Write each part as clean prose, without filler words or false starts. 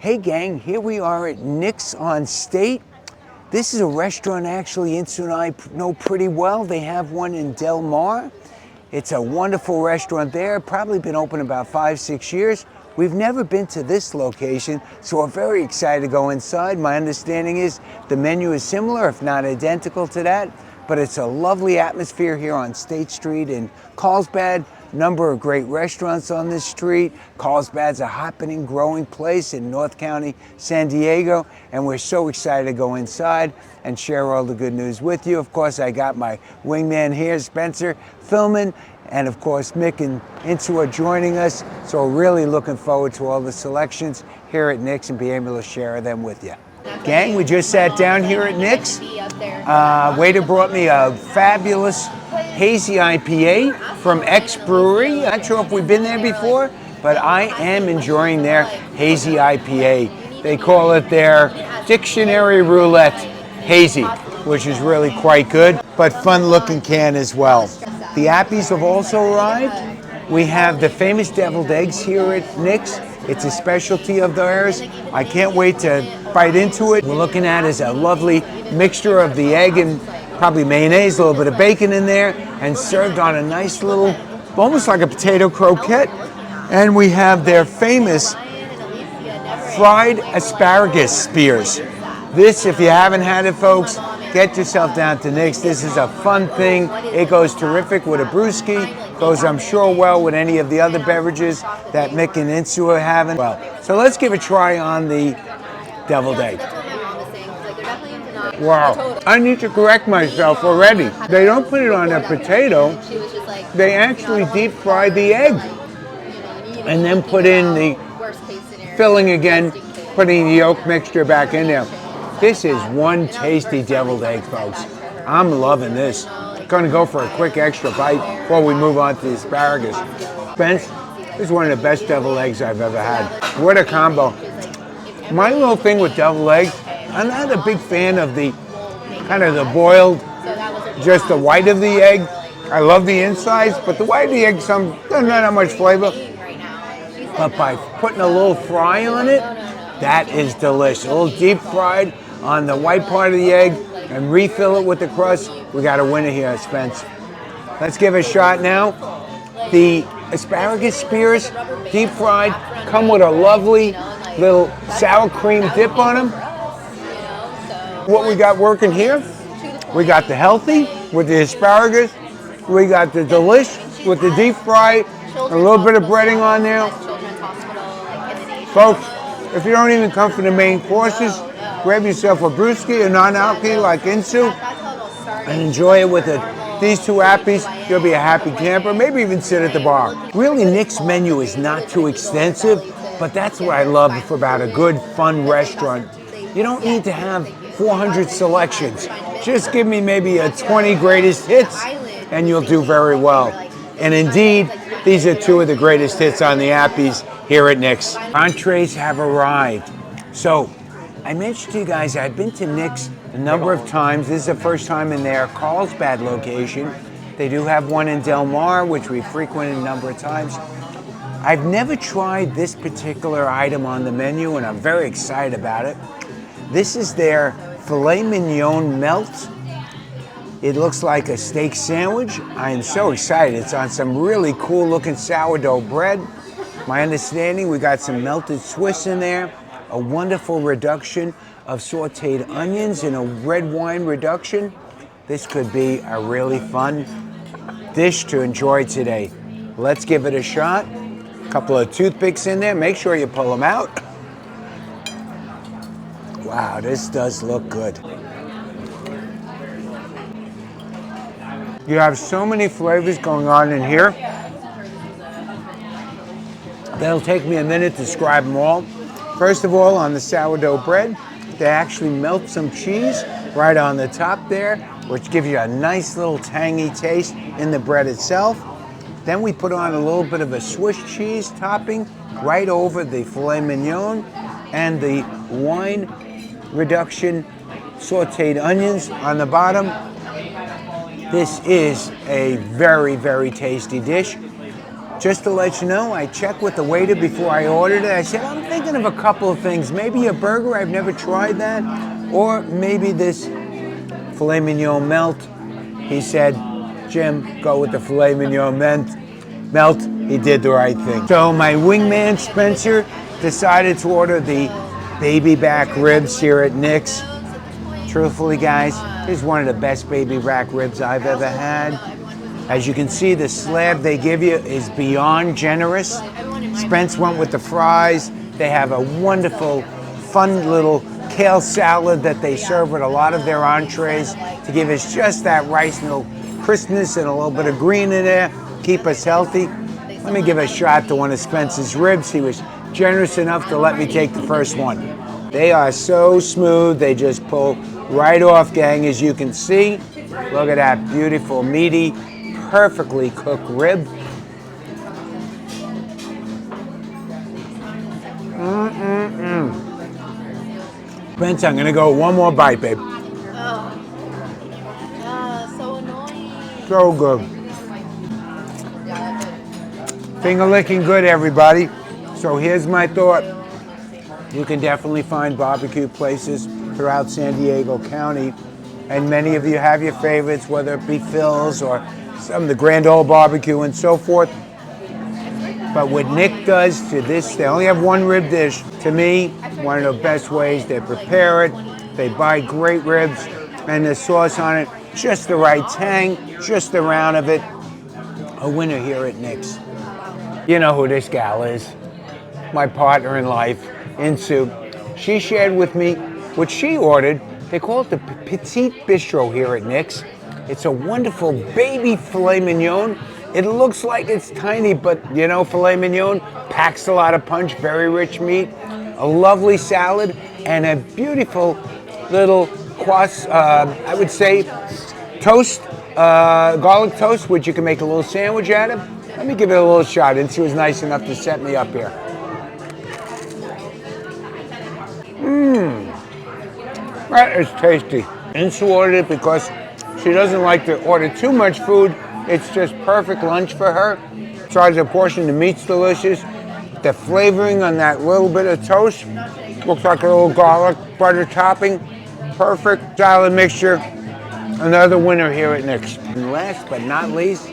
Hey gang, here we are at Nick's on State. This is a restaurant actually Insu and I know pretty well. They have one in Del Mar. It's a wonderful restaurant there, probably been open about 5-6 years. We've never been to this location, so we're very excited to go inside. My understanding is the menu is similar, if not identical to that, but it's a lovely atmosphere here on State Street in Carlsbad. Number of great restaurants on this street. Carlsbad's a happening, growing place in North County, San Diego, and we're so excited to go inside and share all the good news with you. Of course, I got my wingman here, Spencer, filming, and of course, Mick and Insu are joining us. So we're really looking forward to all the selections here at Nick's and be able to share them with you. Gang, we just sat down here at Nick's. Waiter brought me a fabulous hazy IPA from X Brewery. Not sure if we've been there before, but I am enjoying their hazy IPA. They call it their Dictionary Roulette Hazy, which is really quite good, but fun looking can as well. The appies have also arrived. We have the famous deviled eggs here at Nick's. It's a specialty of theirs. I can't wait to bite into it. We're looking at is a lovely mixture of the egg and probably mayonnaise, a little bit of bacon in there, and served on a nice little, almost like a potato croquette. And we have their famous fried asparagus spears. This, if you haven't had it, folks, get yourself down to Nick's. This is a fun thing. It goes terrific with a brewski. Goes, I'm sure, well with any of the other beverages that Mick and Insu are having. Well, so let's give a try on the deviled egg. Wow, I need to correct myself already. They don't put it on a potato. They actually deep fry the egg and then put in the filling again, putting the yolk mixture back in there. This is one tasty deviled egg, folks. I'm loving this. Gonna go for a quick extra bite before we move on to the asparagus. Spence, this is one of the best deviled eggs I've ever had. What a combo. My little thing with deviled eggs, I'm not a big fan of the kind of the boiled, just the white of the egg. I love the insides, but the white of the egg doesn't have that much flavor. But by putting a little fry on it, that is delicious. A little deep fried on the white part of the egg and refill it with the crust. We got a winner here, Spence. Let's give it a shot now. The asparagus spears, deep fried, come with a lovely little sour cream dip on them. What we got working here, we got the healthy with the asparagus, we got the delish with the deep fry, a little bit of breading on there. Folks, if you don't even come for the main courses, grab yourself a brewski, a non-alky like Insu, and enjoy it with these two appies. You'll be a happy camper, maybe even sit at the bar. Really, Nick's menu is not too extensive, but that's what I love about a good, fun restaurant. You don't need to have 400 selections. Just give me maybe a 20 greatest hits and you'll do very well. And indeed, these are two of the greatest hits on the appies here at Nick's. Entrees have arrived. So, I mentioned to you guys I've been to Nick's a number of times. This is the first time in their Carlsbad location. They do have one in Del Mar, which we frequented a number of times. I've never tried this particular item on the menu, and I'm very excited about it. This is their filet mignon melt. It looks like a steak sandwich. I am so excited. It's on some really cool looking sourdough bread. My understanding, we got some melted Swiss in there, a wonderful reduction of sauteed onions and a red wine reduction. This could be a really fun dish to enjoy today. Let's give it a shot. A couple of toothpicks in there. Make sure you pull them out. Wow, this does look good. You have so many flavors going on in here. That'll take me a minute to describe them all. First of all, on the sourdough bread, they actually melt some cheese right on the top there, which gives you a nice little tangy taste in the bread itself. Then we put on a little bit of a Swiss cheese topping right over the filet mignon and the wine reduction sauteed onions on the bottom. This is a very, very tasty dish. Just to let you know, I checked with the waiter before I ordered it. I said, I'm thinking of a couple of things. Maybe a burger, I've never tried that. Or maybe this filet mignon melt. He said, Jim, go with the filet mignon melt. He did the right thing. So my wingman, Spencer, decided to order the baby back ribs here at Nick's. Truthfully, guys, this is one of the best baby back ribs I've ever had. As you can see, the slab they give you is beyond generous. Spence went with the fries. They have a wonderful, fun little kale salad that they serve with a lot of their entrees to give us just that rice and a little crispness and a little bit of green in there, keep us healthy. Let me give a shot to one of Spence's ribs. He was generous enough to let me take the first one. They are so smooth, they just pull right off, gang, as you can see. Look at that beautiful, meaty, perfectly cooked rib. Spence, I'm gonna go one more bite, babe. Oh. So annoying. So good. Finger licking good, everybody. So here's my thought. You can definitely find barbecue places throughout San Diego County, and many of you have your favorites, whether it be Phil's or some of the Grand Ole Barbecue and so forth. But what Nick does to this, they only have one rib dish. To me, one of the best ways they prepare it. They buy great ribs and the sauce on it, just the right tang, just the round of it. A winner here at Nick's. You know who this gal is. My partner in life, Insu. She shared with me what she ordered. They call it the Petite Bistro here at Nick's. It's a wonderful baby filet mignon. It looks like it's tiny, but you know, filet mignon packs a lot of punch, very rich meat, a lovely salad, and a beautiful little I would say, toast, garlic toast, which you can make a little sandwich out of. Let me give it a little shot, and she was nice enough to set me up here. That is tasty. Insu ordered it because she doesn't like to order too much food. It's just perfect lunch for her. Size of portion, the meat's delicious. The flavoring on that little bit of toast looks like a little garlic butter topping. Perfect salad mixture. Another winner here at Nick's. And last but not least,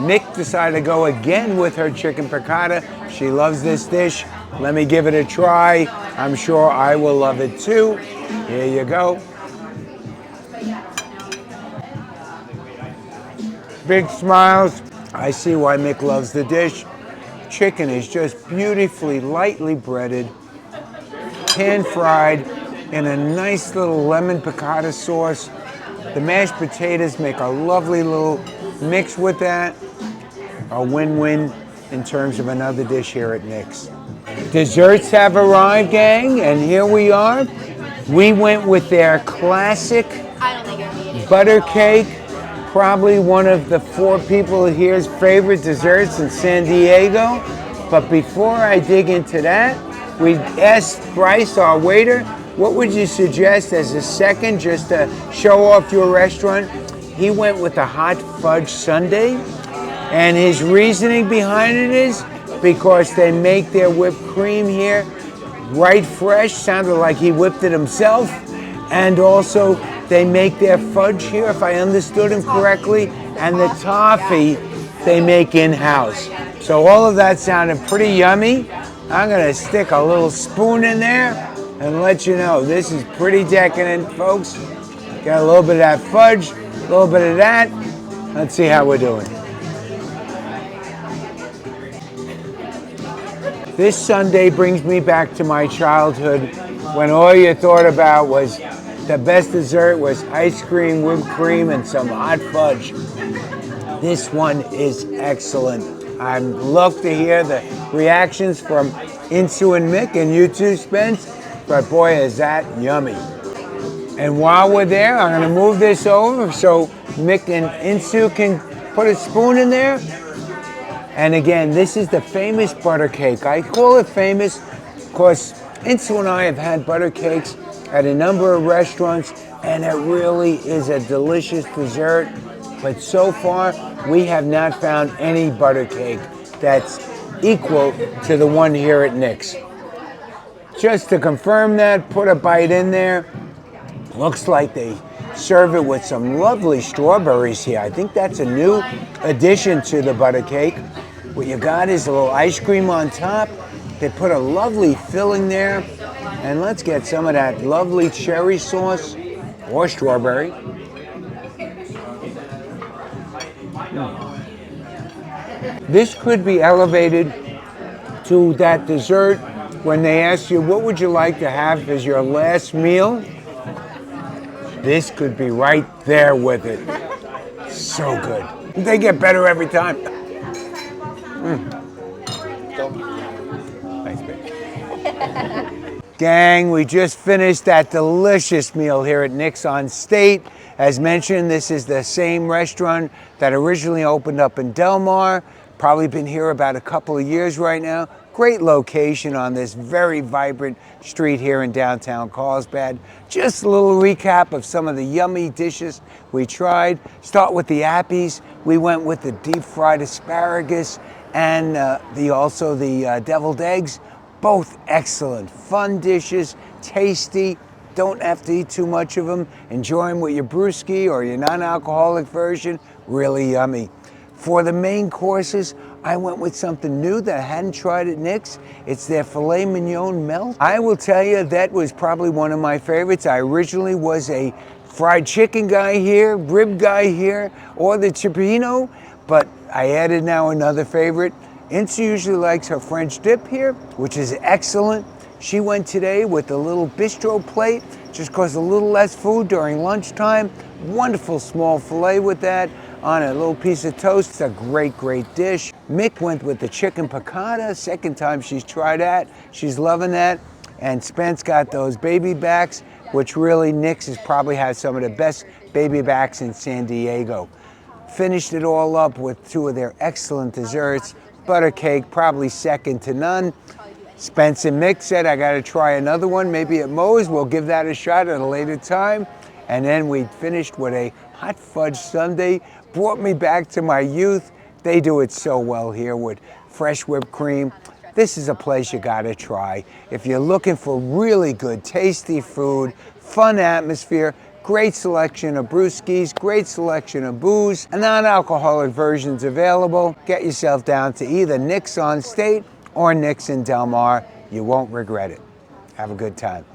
Nick decided to go again with her chicken piccata. She loves this dish. Let me give it a try. I'm sure I will love it too. Here you go. Big smiles. I see why Mick loves the dish. Chicken is just beautifully lightly breaded, pan fried in a nice little lemon piccata sauce. The mashed potatoes make a lovely little mix with that. A win-win in terms of another dish here at Nick's. Desserts have arrived, gang, and here we are. We went with their classic butter cake. Probably one of the 4 people here's favorite desserts in San Diego. But before I dig into that, we asked Bryce, our waiter, what would you suggest as a second just to show off your restaurant? He went with the hot fudge sundae, and his reasoning behind it is because they make their whipped cream here right fresh, sounded like he whipped it himself, and also they make their fudge here, if I understood him correctly, and the toffee they make in-house. So all of that sounded pretty yummy. I'm gonna stick a little spoon in there and let you know this is pretty decadent, folks. Got a little bit of that fudge, a little bit of that. Let's see how we're doing. This Sunday brings me back to my childhood when all you thought about was the best dessert was ice cream, whipped cream, and some hot fudge. This one is excellent. I'd love to hear the reactions from Insu and Mick, and you too, Spence, but boy, is that yummy. And while we're there, I'm gonna move this over so Mick and Insu can put a spoon in there. And again, this is the famous butter cake. I call it famous because Insu and I have had butter cakes at a number of restaurants, and it really is a delicious dessert. But so far, we have not found any butter cake that's equal to the one here at Nick's. Just to confirm that, put a bite in there. Looks like they serve it with some lovely strawberries here. I think that's a new addition to the butter cake. What you got is a little ice cream on top. They put a lovely filling there. And let's get some of that lovely cherry sauce or strawberry. This could be elevated to that dessert when they ask you, what would you like to have as your last meal? This could be right there with it. So good. They get better every time. Thanks, babe. Gang, we just finished that delicious meal here at Nick's on State. As mentioned, this is the same restaurant that originally opened up in Del Mar. Probably been here about a couple of years right now. Great location on this very vibrant street here in downtown Carlsbad. Just a little recap of some of the yummy dishes we tried. Start with the appies. We went with the deep fried asparagus and also the deviled eggs. Both excellent, fun dishes, tasty. Don't have to eat too much of them. Enjoy them with your brewski or your non-alcoholic version. Really yummy. For the main courses, I went with something new that I hadn't tried at Nick's. It's their filet mignon melt. I will tell you, that was probably one of my favorites. I originally was a fried chicken guy here, rib guy here, or the cioppino, but I added now another favorite. Ince usually likes her French dip here, which is excellent. She went today with a little bistro plate, just cost a little less food during lunchtime. Wonderful small filet with that on a little piece of toast. It's a great, great dish. Mick went with the chicken piccata. Second time she's tried that. She's loving that. And Spence got those baby backs, which really Nick's has probably had some of the best baby backs in San Diego. Finished it all up with two of their excellent desserts. Butter cake, probably second to none. Spence and Mick said, I gotta try another one, maybe at Moe's. We'll give that a shot at a later time. And then we finished with a hot fudge sundae. Brought me back to my youth. They do it so well here with fresh whipped cream. This is a place you gotta try. If you're looking for really good, tasty food, fun atmosphere, great selection of brewskis, great selection of booze, and non-alcoholic versions available, get yourself down to either Nick's on State or Nick's in Del Mar. You won't regret it. Have a good time.